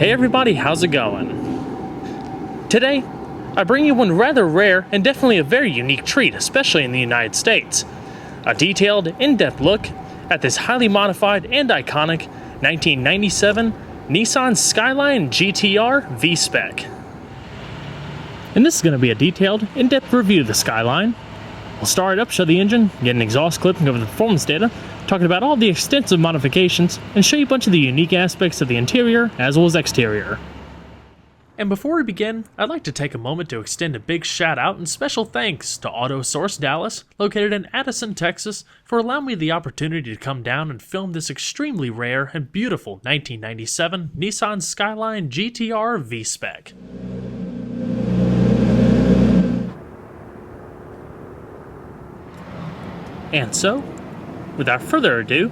Hey everybody, how's it going? Today, I bring you one rather rare and definitely a very unique treat, especially in the United States. A detailed, in-depth look at this highly modified and iconic 1997 Nissan Skyline GTR V-Spec. And this is going to be a detailed, in-depth review of the Skyline. We'll start it up, show the engine, get an exhaust clip, and go over the performance data, talking about all the extensive modifications, and show you a bunch of the unique aspects of the interior as well as exterior. And before we begin, I'd like to take a moment to extend a big shout out and special thanks to Auto Source Dallas, located in Addison, Texas, for allowing me the opportunity to come down and film this extremely rare and beautiful 1997 Nissan Skyline GTR V-Spec. And so, without further ado,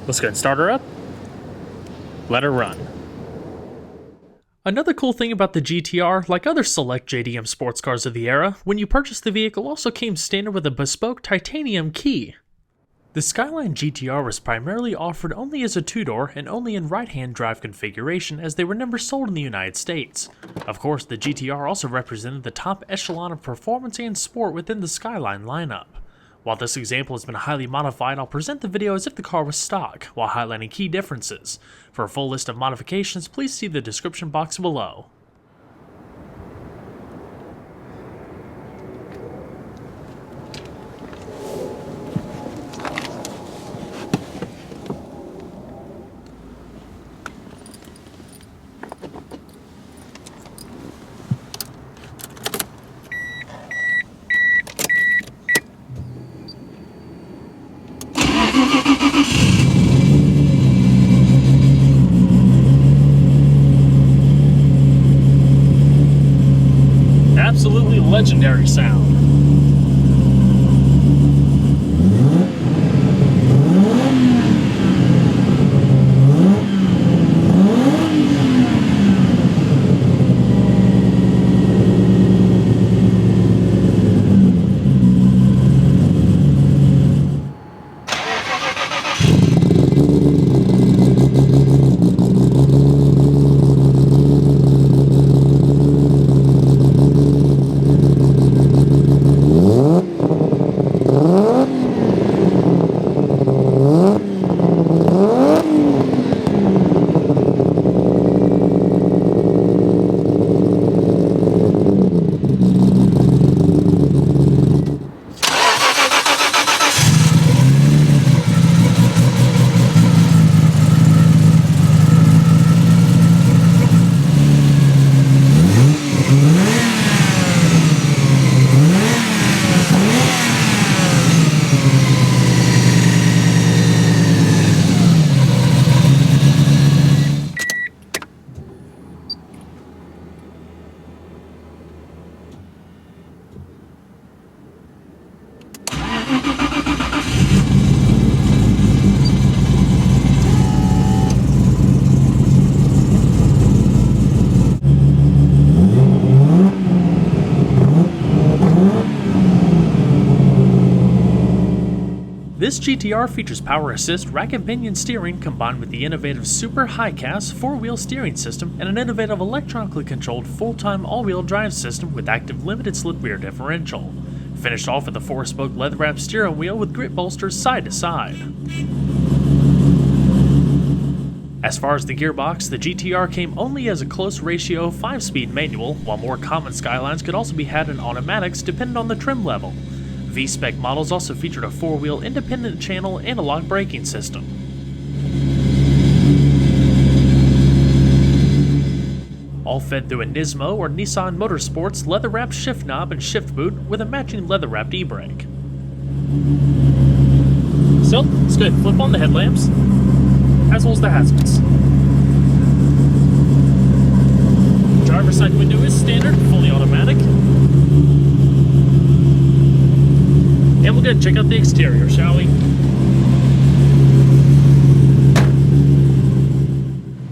let's go ahead and start her up. Let her run. Another cool thing about the GTR, like other select JDM sports cars of the era, when you purchased the vehicle also came standard with a bespoke titanium key. The Skyline GTR was primarily offered only as a two-door and only in right-hand drive configuration, as they were never sold in the United States. Of course, the GTR also represented the top echelon of performance and sport within the Skyline lineup. While this example has been highly modified, I'll present the video as if the car was stock, while highlighting key differences. For a full list of modifications, please see the description box below. Absolutely legendary sound. This GTR features power assist rack and pinion steering combined with the innovative Super High-Cast 4-wheel steering system and an innovative electronically controlled full-time all-wheel drive system with active limited slip rear differential. Finished off with a 4-spoke leather-wrapped steering wheel with grip bolsters side to side. As far as the gearbox, the GTR came only as a close ratio 5-speed manual, while more common Skylines could also be had in automatics depending on the trim level. V-Spec models also featured a 4-wheel independent channel analog braking system. All fed through a Nismo or Nissan Motorsports leather-wrapped shift knob and shift boot with a matching leather-wrapped e-brake. So, let's go ahead and flip on the headlamps, as well as the hazards. Driver's side window is standard, fully automatic. And we'll go and check out the exterior, shall we?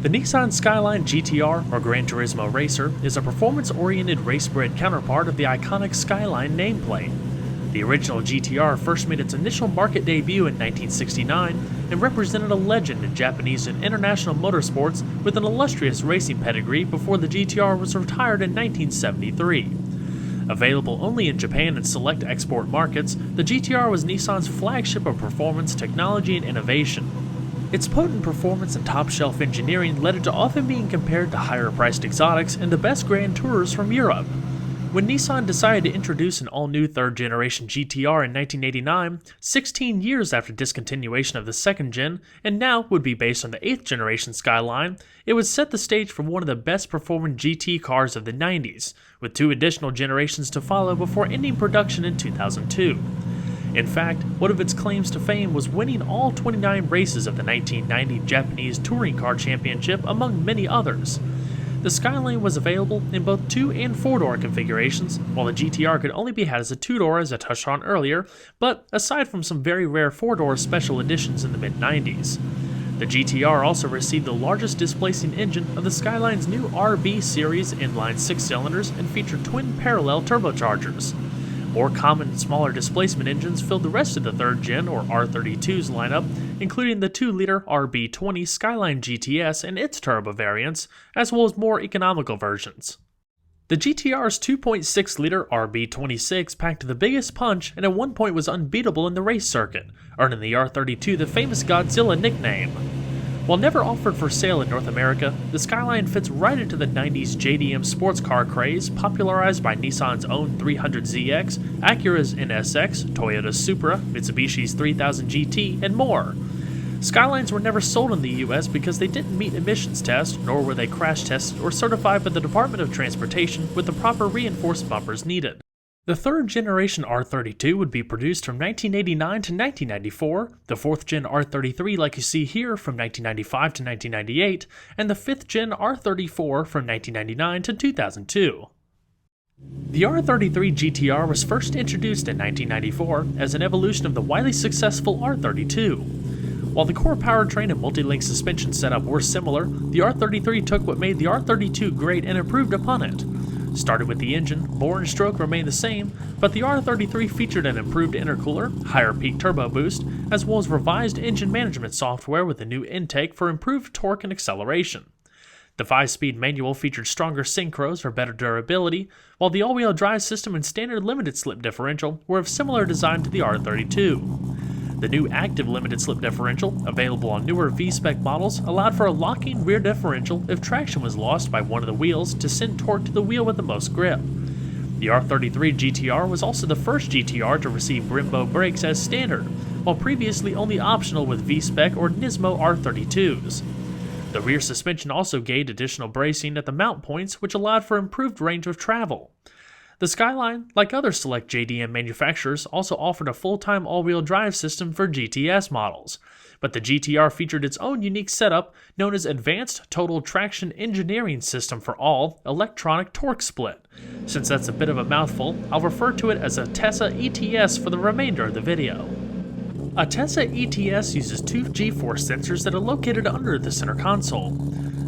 The Nissan Skyline GTR, or Gran Turismo Racer, is a performance-oriented race-bred counterpart of the iconic Skyline nameplate. The original GTR first made its initial market debut in 1969 and represented a legend in Japanese and international motorsports with an illustrious racing pedigree before the GTR was retired in 1973. Available only in Japan and select export markets, the GTR was Nissan's flagship of performance, technology, and innovation. Its potent performance and top-shelf engineering led it to often being compared to higher-priced exotics and the best Grand Tours from Europe. When Nissan decided to introduce an all-new third-generation GTR in 1989, 16 years after discontinuation of the second-gen, and now would be based on the 8th-generation Skyline, it would set the stage for one of the best-performing GT cars of the 90s, with 2 additional generations to follow before ending production in 2002. In fact, one of its claims to fame was winning all 29 races of the 1990 Japanese Touring Car Championship, among many others. The Skyline was available in both 2- and 4-door configurations, while the GTR could only be had as a 2-door as I touched on earlier, but aside from some very rare 4-door special editions in the mid-90s. The GTR also received the largest displacing engine of the Skyline's new RB series inline 6-cylinders and featured twin parallel turbochargers. More common and smaller displacement engines filled the rest of the 3rd gen or R32's lineup, including the 2-liter RB20 Skyline GTS and its turbo variants, as well as more economical versions. The GTR's 2.6-liter RB26 packed the biggest punch and at one point was unbeatable in the race circuit, earning the R32 the famous Godzilla nickname. While never offered for sale in North America, the Skyline fits right into the 90s JDM sports car craze popularized by Nissan's own 300ZX, Acura's NSX, Toyota's Supra, Mitsubishi's 3000 GT, and more. Skylines were never sold in the US because they didn't meet emissions tests, nor were they crash tested or certified by the Department of Transportation with the proper reinforced bumpers needed. The 3rd generation R32 would be produced from 1989 to 1994, the 4th gen R33 like you see here from 1995 to 1998, and the 5th gen R34 from 1999 to 2002. The R33 GTR was first introduced in 1994 as an evolution of the widely successful R32. While the core powertrain and multi-link suspension setup were similar, the R33 took what made the R32 great and improved upon it. Started with the engine, bore and stroke remained the same, but the R33 featured an improved intercooler, higher peak turbo boost, as well as revised engine management software with a new intake for improved torque and acceleration. The 5-speed manual featured stronger synchros for better durability, while the all-wheel drive system and standard limited slip differential were of similar design to the R32. The new active limited slip differential, available on newer V-Spec models, allowed for a locking rear differential if traction was lost by one of the wheels to send torque to the wheel with the most grip. The R33 GTR was also the first GTR to receive Brembo brakes as standard, while previously only optional with V-Spec or Nismo R32s. The rear suspension also gained additional bracing at the mount points, which allowed for improved range of travel. The Skyline, like other select JDM manufacturers, also offered a full-time all-wheel drive system for GTS models, but the GTR featured its own unique setup known as Advanced Total Traction Engineering System for All Electronic Torque Split. Since that's a bit of a mouthful, I'll refer to it as a TESA ETS for the remainder of the video. A TESA ETS uses 2 G-force sensors that are located under the center console.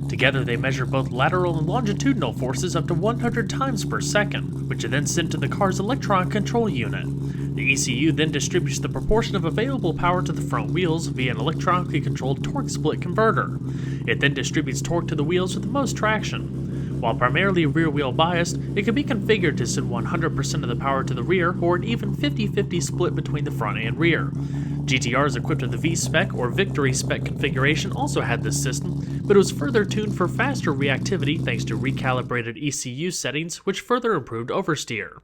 Together they measure both lateral and longitudinal forces up to 100 times per second, which are then sent to the car's electronic control unit. The ECU then distributes the proportion of available power to the front wheels via an electronically controlled torque split converter. It then distributes torque to the wheels with the most traction. While primarily rear wheel biased, it can be configured to send 100% of the power to the rear or an even 50-50 split between the front and rear. GTRs equipped with the V-Spec or Victory Spec configuration also had this system, but it was further tuned for faster reactivity thanks to recalibrated ECU settings, which further improved oversteer.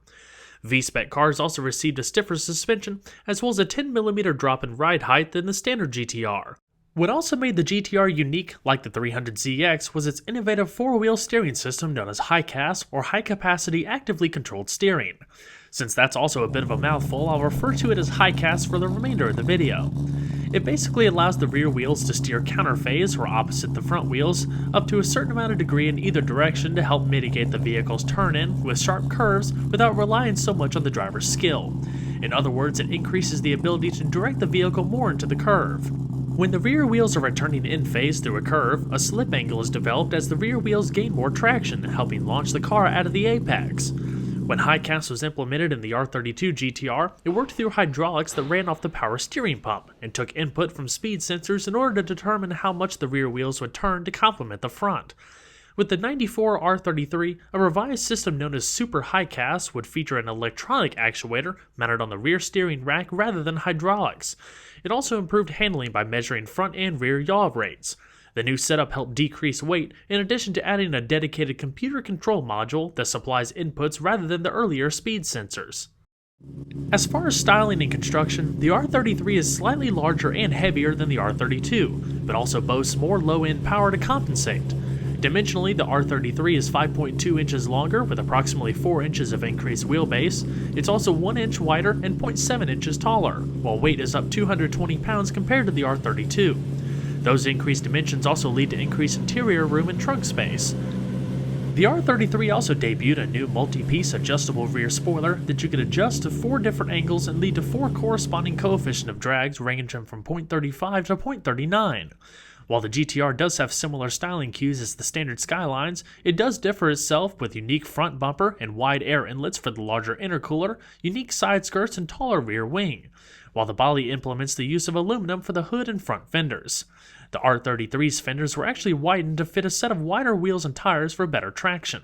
V-Spec cars also received a stiffer suspension, as well as a 10mm drop in ride height than the standard GTR. What also made the GTR unique, like the 300ZX, was its innovative 4-wheel steering system known as HiCAS, or High Capacity Actively Controlled Steering. Since that's also a bit of a mouthful, I'll refer to it as HiCAS for the remainder of the video. It basically allows the rear wheels to steer counterphase, or opposite the front wheels, up to a certain amount of degree in either direction to help mitigate the vehicle's turn-in with sharp curves without relying so much on the driver's skill. In other words, it increases the ability to direct the vehicle more into the curve. When the rear wheels are returning in phase through a curve, a slip angle is developed as the rear wheels gain more traction, helping launch the car out of the apex. When high cast was implemented in the R32 GTR, it worked through hydraulics that ran off the power steering pump and took input from speed sensors in order to determine how much the rear wheels would turn to complement the front. With the 94 R33, a revised system known as Super High Cast would feature an electronic actuator mounted on the rear steering rack rather than hydraulics. It also improved handling by measuring front and rear yaw rates. The new setup helped decrease weight, in addition to adding a dedicated computer control module that supplies inputs rather than the earlier speed sensors. As far as styling and construction, the R33 is slightly larger and heavier than the R32, but also boasts more low-end power to compensate. Dimensionally, the R33 is 5.2 inches longer with approximately 4 inches of increased wheelbase. It's also 1 inch wider and 0.7 inches taller, while weight is up 220 pounds compared to the R32. Those increased dimensions also lead to increased interior room and trunk space. The R33 also debuted a new multi-piece adjustable rear spoiler that you could adjust to 4 different angles and lead to 4 corresponding coefficient of drags ranging from 0.35 to 0.39. While the GTR does have similar styling cues as the standard Skylines, it does differ itself with unique front bumper and wide air inlets for the larger intercooler, unique side skirts, and taller rear wing, while the body implements the use of aluminum for the hood and front fenders. The R33's fenders were actually widened to fit a set of wider wheels and tires for better traction.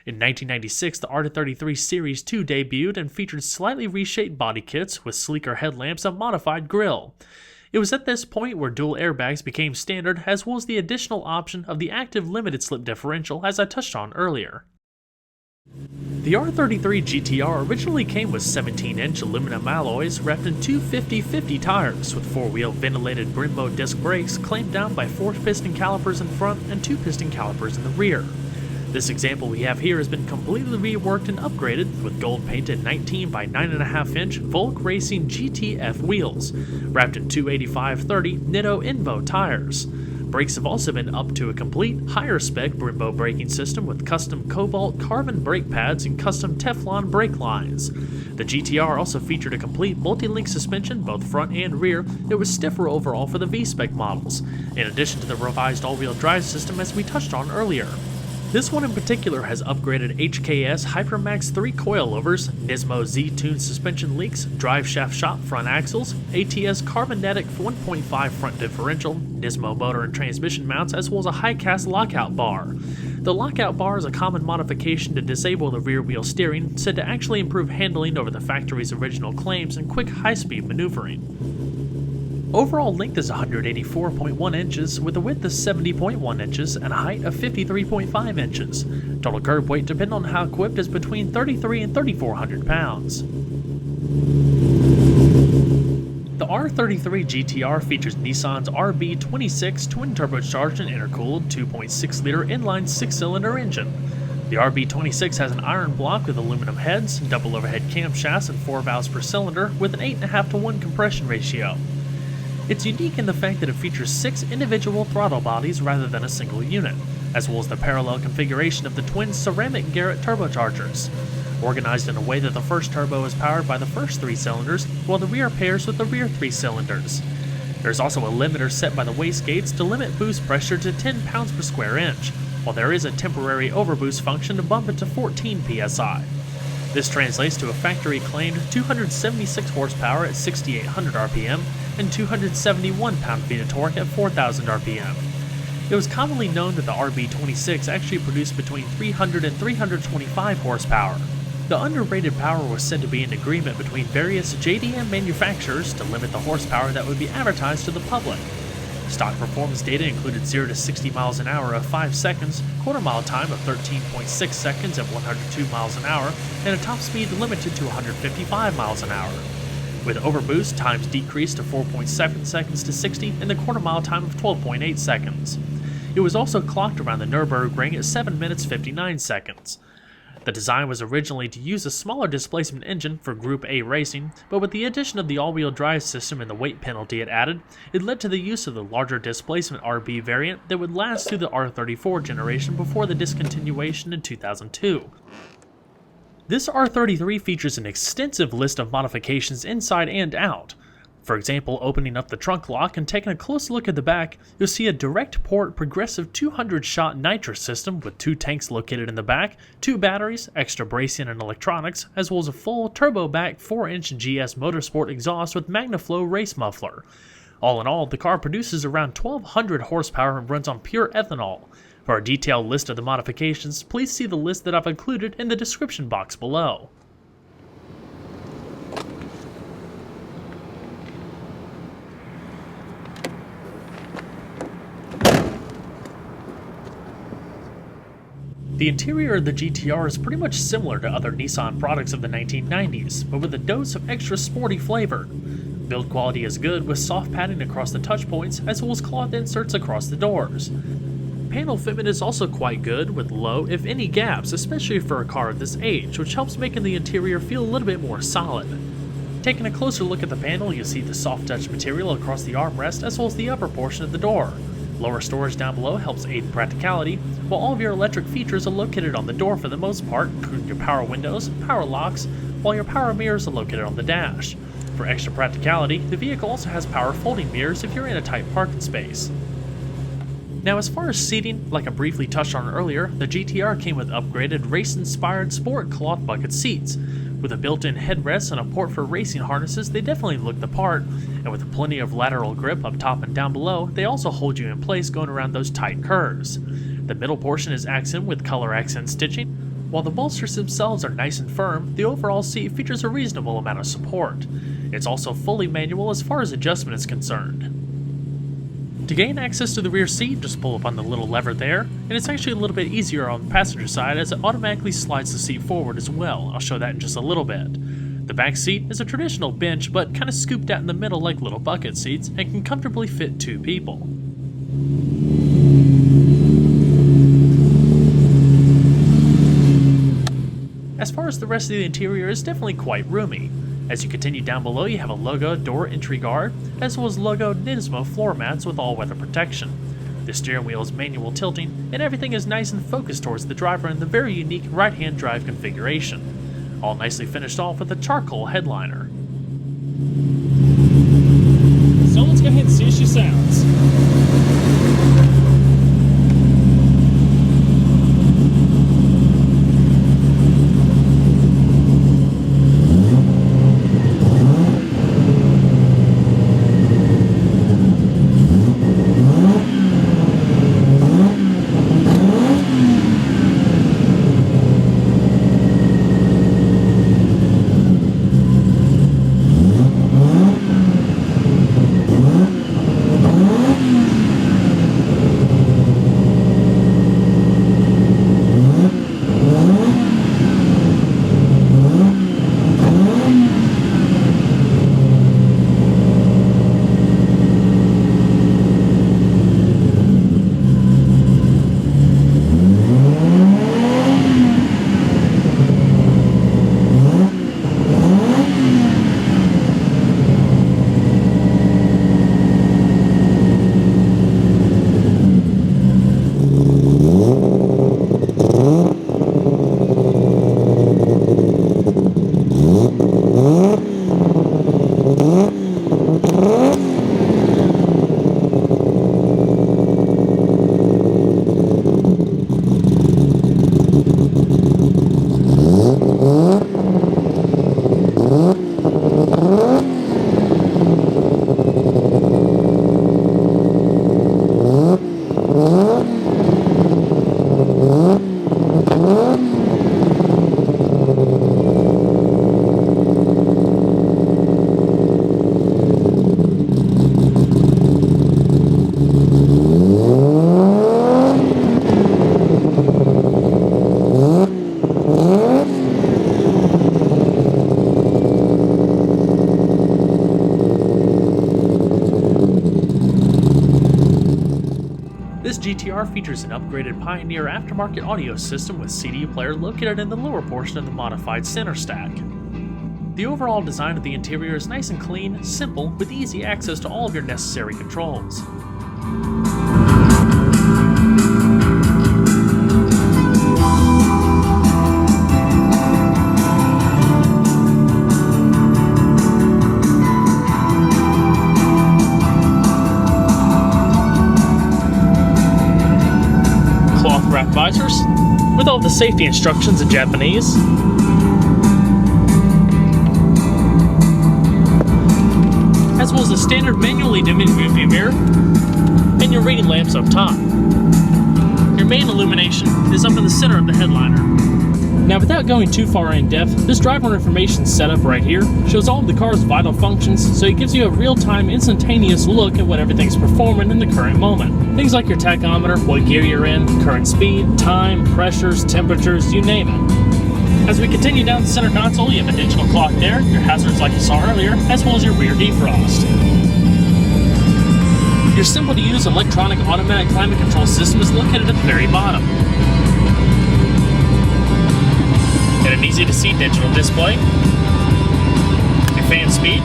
In 1996, the R33 Series 2 debuted and featured slightly reshaped body kits with sleeker headlamps and modified grille. It was at this point where dual airbags became standard, as well as the additional option of the active limited slip differential, as I touched on earlier. The R33 GTR originally came with 17-inch aluminum alloys wrapped in two 50/50 tires with 4-wheel ventilated Brembo disc brakes clamped down by 4 piston calipers in front and 2 piston calipers in the rear. This example we have here has been completely reworked and upgraded with gold-painted 19 by 9.5-inch Volk Racing GTF wheels, wrapped in 285/30 Nitto Invo tires. Brakes have also been upped to a complete, higher-spec Brembo braking system with custom cobalt carbon brake pads and custom Teflon brake lines. The GTR also featured a complete multi-link suspension, both front and rear, that was stiffer overall for the V-Spec models, in addition to the revised all-wheel drive system as we touched on earlier. This one in particular has upgraded HKS Hypermax 3 coilovers, Nismo Z-Tune suspension leaks, drive shaft shop front axles, ATS Carbonetic 1.5 front differential, Nismo motor and transmission mounts, as well as a high-cast lockout bar. The lockout bar is a common modification to disable the rear wheel steering, said to actually improve handling over the factory's original claims and quick high-speed maneuvering. Overall length is 184.1 inches, with a width of 70.1 inches and a height of 53.5 inches. Total curb weight, depending on how equipped, is between 3,300 and 3,400 pounds. The R33 GTR features Nissan's RB26 twin-turbocharged and intercooled 2.6-liter inline 6-cylinder engine. The RB26 has an iron block with aluminum heads, double overhead camshafts, and 4 valves per cylinder with an 8.5 to 1 compression ratio. It's unique in the fact that it features 6 individual throttle bodies rather than a single unit, as well as the parallel configuration of the twin ceramic Garrett turbochargers, organized in a way that the first turbo is powered by the first 3 cylinders, while the rear pairs with the rear 3 cylinders. There's also a limiter set by the wastegates to limit boost pressure to 10 pounds per square inch, while there is a temporary overboost function to bump it to 14 psi. This translates to a factory-claimed 276 horsepower at 6,800 RPM and 271 pound-feet of torque at 4,000 RPM. It was commonly known that the RB26 actually produced between 300 and 325 horsepower. The underrated power was said to be an agreement between various JDM manufacturers to limit the horsepower that would be advertised to the public. Stock performance data included 0 to 60 miles an hour of 5 seconds, quarter-mile time of 13.6 seconds at 102 miles an hour, and a top speed limited to 155 miles an hour. With overboost, times decreased to 4.7 seconds to 60 and the quarter-mile time of 12.8 seconds. It was also clocked around the Nürburgring at 7 minutes 59 seconds. The design was originally to use a smaller displacement engine for Group A racing, but with the addition of the all-wheel drive system and the weight penalty it added, it led to the use of the larger displacement RB variant that would last through the R34 generation before the discontinuation in 2002. This R33 features an extensive list of modifications inside and out. For example, opening up the trunk lock and taking a close look at the back, you'll see a direct port progressive 200-shot nitrous system with 2 tanks located in the back, 2 batteries, extra bracing and electronics, as well as a full turbo-back 4-inch GS Motorsport exhaust with MagnaFlow race muffler. All in all, the car produces around 1,200 horsepower and runs on pure ethanol. For a detailed list of the modifications, please see the list that I've included in the description box below. The interior of the GTR is pretty much similar to other Nissan products of the 1990s, but with a dose of extra sporty flavor. Build quality is good with soft padding across the touch points as well as cloth inserts across the doors. Panel fitment is also quite good with low, if any, gaps, especially for a car of this age, which helps making the interior feel a little bit more solid. Taking a closer look at the panel, you'll see the soft touch material across the armrest as well as the upper portion of the door. Lower storage down below helps aid in practicality, while all of your electric features are located on the door for the most part, including your power windows, power locks, while your power mirrors are located on the dash. For extra practicality, the vehicle also has power folding mirrors if you're in a tight parking space. Now, as far as seating, like I briefly touched on earlier, the GTR came with upgraded race-inspired sport cloth bucket seats. With a built-in headrest and a port for racing harnesses, they definitely look the part, and with plenty of lateral grip up top and down below, they also hold you in place going around those tight curves. The middle portion is accented with color accent stitching. While the bolsters themselves are nice and firm, the overall seat features a reasonable amount of support. It's also fully manual as far as adjustment is concerned. To gain access to the rear seat, just pull up on the little lever there, and it's actually a little bit easier on the passenger side as it automatically slides the seat forward as well. I'll show that in just a little bit. The back seat is a traditional bench but kind of scooped out in the middle like little bucket seats and can comfortably fit 2 people. As far as the rest of the interior, is definitely quite roomy. As you continue down below, you have a logo door entry guard, as well as logo Nismo floor mats with all-weather protection. The steering wheel is manual tilting, and everything is nice and focused towards the driver in the very unique right-hand drive configuration. All nicely finished off with a charcoal headliner. So let's go ahead and see how she sounds. This GTR features an upgraded Pioneer aftermarket audio system with CD player located in the lower portion of the modified center stack. The overall design of the interior is nice and clean, simple, with easy access to all of your necessary controls. with all the safety instructions in Japanese. As well as a standard manually dimming rearview mirror, and your reading lamps up top. Your main illumination is up in the center of the headliner. Now, without going too far in depth, this driver information setup right here shows all of the car's vital functions, so it gives you a real-time, instantaneous look at what everything's performing in the current moment. Things like your tachometer, what gear you're in, current speed, time, pressures, temperatures, you name it. As we continue down the center console, you have a digital clock there, your hazards like you saw earlier, as well as your rear defrost. Your simple-to-use electronic automatic climate control system is located at the very bottom. And an easy-to-see digital display. Your fan speed.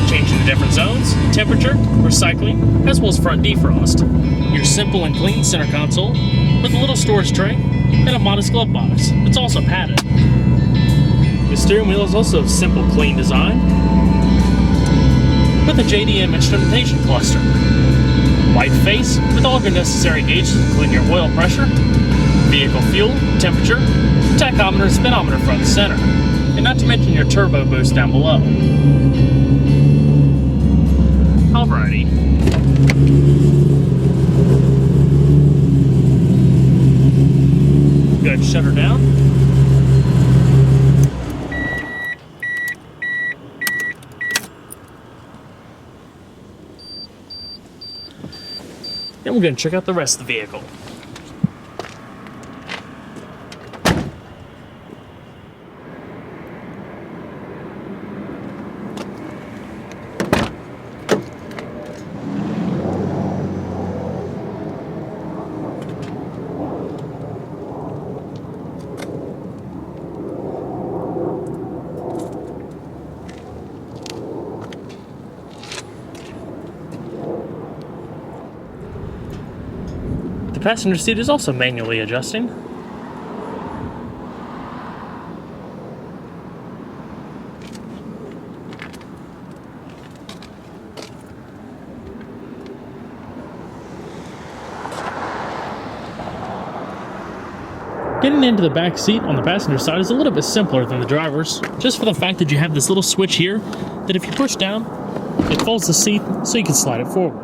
Changing the different zones, temperature, recycling, as well as front defrost. Your simple and clean center console with a little storage tray and a modest glove box. It's also padded. The steering wheel is also of simple, clean design with a JDM instrumentation cluster. White face with all of your necessary gauges, including your oil pressure, vehicle fuel, temperature, tachometer, speedometer front and center, and not to mention your turbo boost down below. Alrighty. Go ahead and shut her down. Then we're going to check out the rest of the vehicle. The passenger seat is also manually adjusting. Getting into the back seat on the passenger side is a little bit simpler than the driver's, just for the fact that you have this little switch here that if you push down, it folds the seat so you can slide it forward.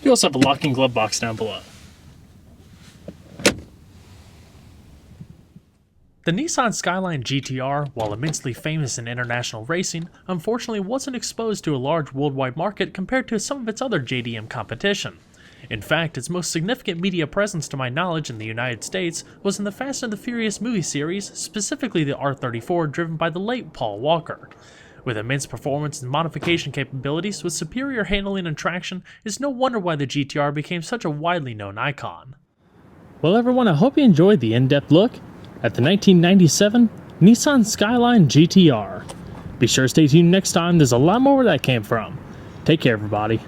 You also have a locking glove box down below. The Nissan Skyline GTR, while immensely famous in international racing, unfortunately wasn't exposed to a large worldwide market compared to some of its other JDM competition. In fact, its most significant media presence to my knowledge in the United States was in the Fast and the Furious movie series, specifically the R33 driven by the late Paul Walker. With immense performance and modification capabilities with superior handling and traction, it's no wonder why the GTR became such a widely known icon. Well everyone, I hope you enjoyed the in-depth look at the 1997 Nissan Skyline GTR. Be sure to stay tuned next time, there's a lot more where that came from. Take care everybody.